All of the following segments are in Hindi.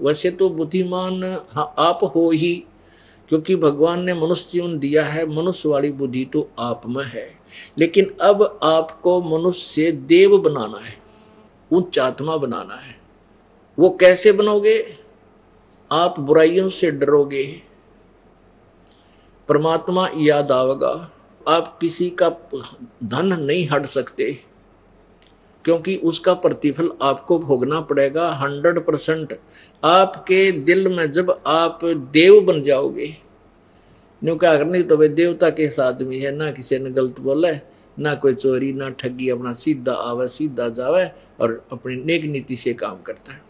वैसे तो बुद्धिमान हाँ आप हो ही, क्योंकि भगवान ने मनुष्य जीवन दिया है, मनुष्य वाली बुद्धि तो आप में है। लेकिन अब आपको मनुष्य से देव बनाना है, उच्च आत्मा बनाना है। वो कैसे बनोगे? आप बुराइयों से डरोगे, परमात्मा याद आवेगा। आप किसी का धन नहीं हट सकते, क्योंकि उसका प्रतिफल आपको भोगना पड़ेगा 100%। आपके दिल में जब आप देव बन जाओगे, न्यू क्या करनी तो वे देवता के साथ में है ना, किसी ने गलत बोला है ना, कोई चोरी ना ठगी, अपना सीधा आवे सीधा जावे और अपनी नेक नीति से काम करता है।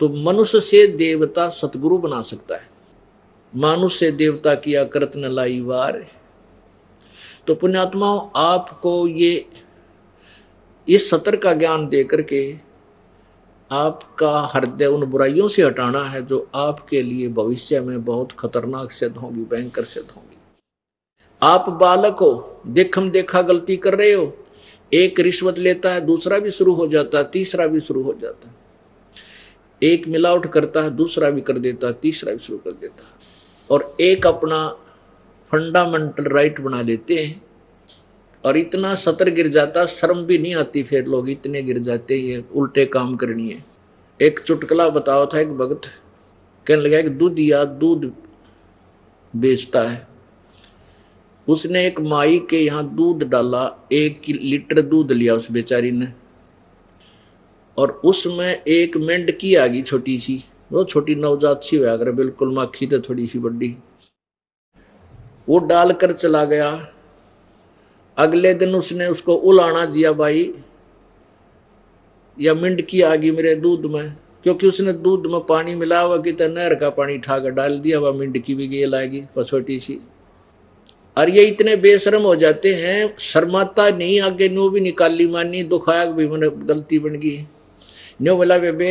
तो मनुष्य से देवता सतगुरु बना सकता है। मानुष से देवता किया करत न लाई वार। तो पुण्यात्माओं, आपको ये सतर का ज्ञान दे करके आपका हृदय उन बुराइयों से हटाना है जो आपके लिए भविष्य में बहुत खतरनाक सिद्ध होंगी, भयंकर सिद्ध होंगी। आप बालक हो, देखम देखा गलती कर रहे हो, एक रिश्वत लेता है दूसरा भी शुरू हो जाता है, तीसरा भी शुरू हो जाता है। एक मिलावट करता है दूसरा भी कर देता है, तीसरा भी शुरू कर देता है। और एक अपना फंडामेंटल राइट बना लेते हैं और इतना सतर गिर जाता, शर्म भी नहीं आती, फिर लोग इतने गिर जाते ये उल्टे काम करनी है। एक चुटकुला बताओ था, एक भगत कहने लगा कि दूधिया दूध बेचता है, उसने एक माई के यहाँ दूध डाला, 1 लीटर दूध लिया उस बेचारी ने, और उसमें एक मेंढकी आ गई छोटी सी, वो छोटी नवजात सी हुआ कर, बिल्कुल माखी तो थोड़ी सी बड़ी, वो डालकर चला गया। अगले दिन उसने उसको उलाना दिया, भाई या मेंढकी आ गई मेरे दूध में, क्योंकि उसने दूध में पानी मिला हुआ कि नहर का पानी ठाकर डाल दिया, वह मेंढकी भी गेल आएगी छोटी सी। और ये इतने बेशरम हो जाते हैं, शर्माता नहीं, आगे नो भी निकाली मानी, दुखाया भी मैंने गलती बन गई। न्यो बोला बेबे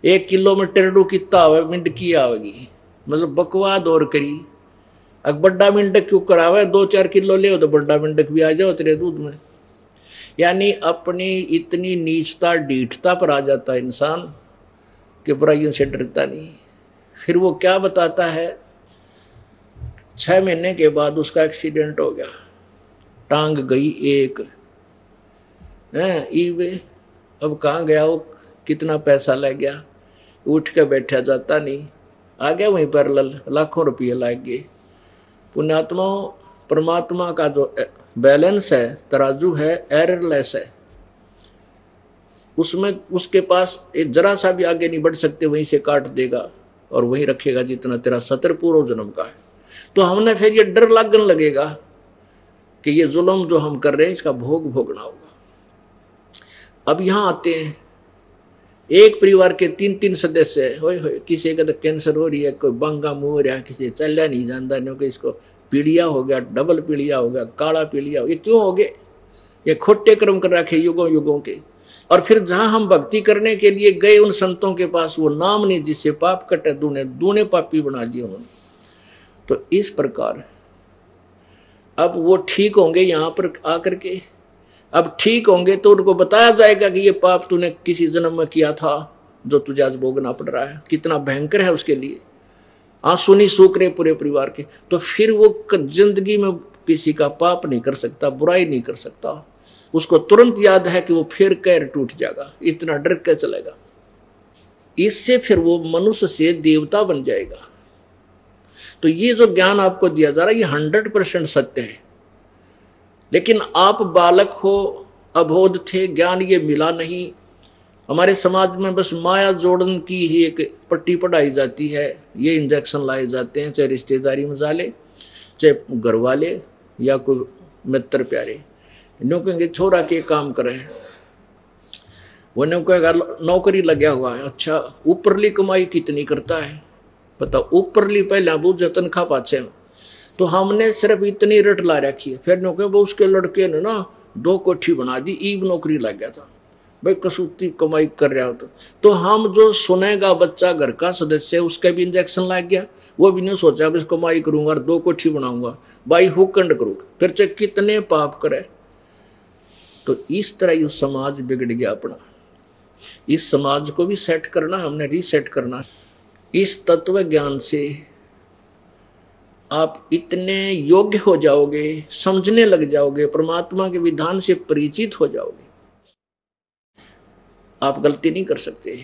1 किलो में टेरडू कितना आवे, मेंढकी आवेगी, मतलब बकवाद और करी। अब बड़ा मेंढक क्यों करावे, 2-4 किलो ले तो बड़ा मेंढक भी आ जाओ तेरे दूध में। यानी अपनी इतनी नीचता ढीठता पर आ जाता है इंसान कि बुराइयों से डरता नहीं। फिर वो क्या बताता है, 6 महीने के बाद उसका एक्सीडेंट हो गया, टांग गई एक है। अब कहाँ गया वो, कितना पैसा लग गया, उठ के बैठा जाता नहीं, आ गया वहीं पर लाखों रुपये लग गए। पुण्यात्मा, परमात्मा का जो बैलेंस है, तराजू है, एररलेस है, उसमें उसके पास एक जरा सा भी आगे नहीं बढ़ सकते, वहीं से काट देगा और वहीं रखेगा जितना तेरा 70 पूर्व जन्म का है। तो हमने फिर ये डर लगने लगेगा कि ये जुल्म जो हम कर रहे हैं इसका भोग भोगना होगा। अब यहां आते हैं, एक परिवार के 3-3 सदस्य है, होए किसी का तो कैंसर हो रही है, कोई बंगा मुंह हो रहा है, किसी चलना नहीं जानता, नहीं कि इसको पीलिया हो गया, डबल पीलिया हो गया, काला पीलिया हो गया। ये क्यों हो गए? ये खोटे कर्म कर रखे युगों युगों के। और फिर जहां हम भक्ति करने के लिए गए उन संतों के पास, वो नाम नहीं जिससे पाप कटे, दूने पापी बना दिए उन्होंने। तो इस प्रकार अब वो ठीक होंगे यहां पर आकर के, अब ठीक होंगे तो उनको बताया जाएगा कि ये पाप तूने किसी जन्म में किया था जो तुझे आज भोगना पड़ रहा है, कितना भयंकर है उसके लिए। आंसू नहीं सूख रहे पूरे परिवार के। तो फिर वो जिंदगी में किसी का पाप नहीं कर सकता, बुराई नहीं कर सकता, उसको तुरंत याद है कि वो फिर कैर टूट जाएगा, इतना डर के चलेगा। इससे फिर वो मनुष्य से देवता बन जाएगा। तो ये जो ज्ञान आपको दिया जा रहा है ये 100% सत्य है। लेकिन आप बालक हो, अबोध थे, ज्ञान ये मिला नहीं। हमारे समाज में बस माया जोड़न की ही एक पट्टी पढ़ाई जाती है, ये इंजेक्शन लाए जाते हैं, चाहे रिश्तेदारी में जाले, चाहे घर वाले या कोई मित्र प्यारे। नो कहेंगे छोरा के काम करे, वो नो कहेगा नौकरी लगा हुआ है, अच्छा ऊपरली कमाई कितनी करता है पता, ऊपरली पहले वो जतन खा पाचे। तो हमने सिर्फ इतनी रट ला रखी है। फिर नो कहे उसके लड़के ने ना 2 कोठी बना दी, ईब नौकरी लग गया था, भाई कसूती कमाई कर रहा हो। तो हम जो सुनेगा बच्चा घर का सदस्य उसका भी इंजेक्शन लग गया, वो भी नहीं सोचा बस कमाई करूंगा और 2 कोठी बनाऊंगा, भाई हुकंड करूंगा, फिर चाहे कितने पाप करे। तो इस तरह ही समाज बिगड़ गया अपना। इस समाज को भी सेट करना, हमने रीसेट करना। इस तत्व ज्ञान से आप इतने योग्य हो जाओगे, समझने लग जाओगे, परमात्मा के विधान से परिचित हो जाओगे, आप गलती नहीं कर सकते।